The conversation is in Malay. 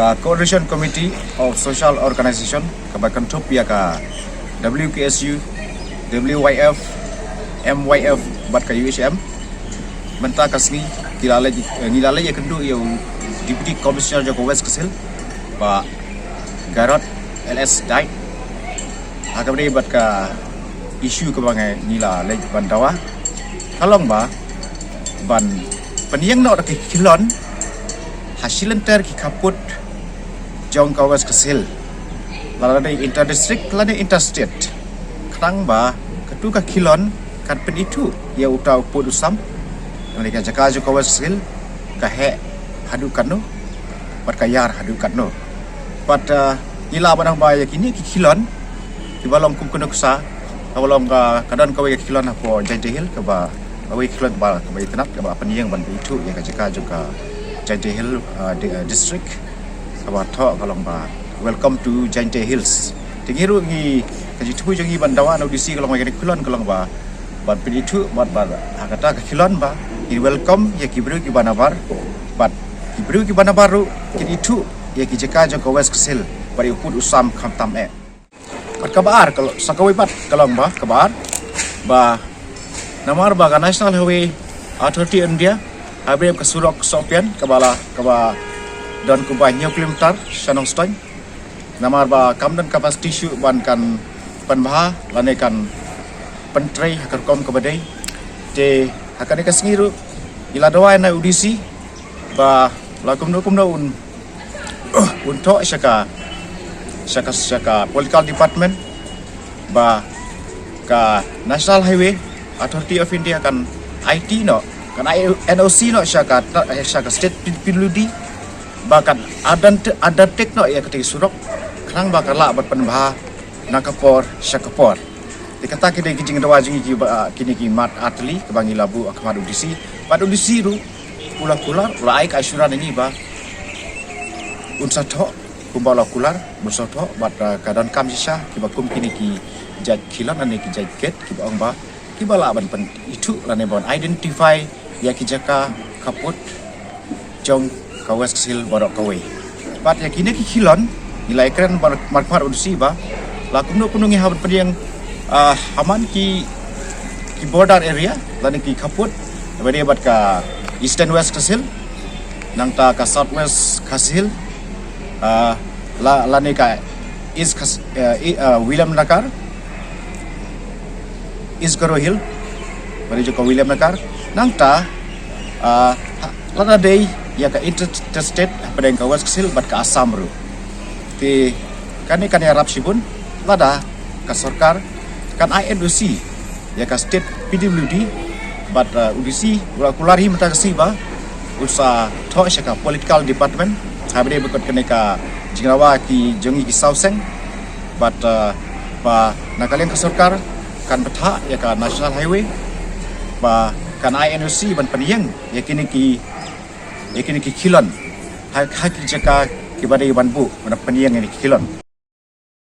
ka Coordination Committee of Social Organization kabakan topia ka WKSU, WYF, MYF bat ka UHM menta kasni ngilale ya kendu yo Deputy Commissioner Joko West Kesil Pak Garot LS Dai akabri bat ka isu ke bangai nila lej bandawa kalong ba ban peniang no ki kilon hasilan ter ki kaput jong kawas kesil lalade interdistrict lade interstate krang ba ketu ka kilon kan pen itu ya utau put usam mereka jaka jo kawas kesil ka he hadukan no pat kayar hadukan no pat nila banang ba yakini ki kilon di balong kum kuno kusa awalong ka kadan kawai kilon apo Jajahil ke ba awai kilon ba kaitenat ke ba peniang ban itu ya ka jaka juga Jajahil district ka ba tho kalong ba welcome to Jajahils tingiru ngi ka jitu jongi bandawa no disi kalong ngi kilon kalong ba ban itu bat hakata ka kilon ba i welcome ya kibru ki banabar bat kibru ki banabaru ki itu ya ki jaka joka west kesil bari uput usam khamtam Pat kabar kalau sakawai pat kalong ba kabar ba namar ba National Highway Authority India habib ke surok sopian kabala kaba dan kubah kilometer sanong stoin namar ba kamdan kapas tisu ban kan panbah lane kan pentrei hakarkom kabadai te hakane kasngiru ila doa na udisi ba lakum no untuk Syaka Political Department ba ka National Highway Authority of India kan IT no kan NOC no syaka State PWD ba kan ada tek no ya ketik surok krang ba kala bat penbah nakapor syakapor dikata kini kijing dawa jingi kini ki mat atli kebangi labu akmad udisi pad udisi ru kula ulai ka asuran ini ba unsa tho kumbala kular bersoto bat kadan kam sisa kiba kum kini ki jaj kilon ane ki jaj ket kiba ong ba kiba la ban pen itu lane bon identify ya ki jaka kaput jong kawas kesil borok kawe bat ya kini ki kilon nilai keren markmar udusi ba la kumno kunungi habat pediang haman ki border area lane ki kaput bari bat ka eastern west kesil nang ta ka southwest kesil lane ka is William Nakar is Garo Hill bari jo ka William Nakar nang ta lana day ya ka interstate padang ka west kesil bat ka Assam ru ti kan ya rap sibun lada ka sarkar kan INOC ya ka state PWD bat udisi kulari mata kasiba usa tho syaka political department habre bekot keneka jingrawa ki jongi ki sauseng bat ba nakalian ke sarkar kan betha ya ka National Highway ba kan INOC ban paniang ya kini ki kilon ha ki jaka ki badai ban bu ban paniang ni kilon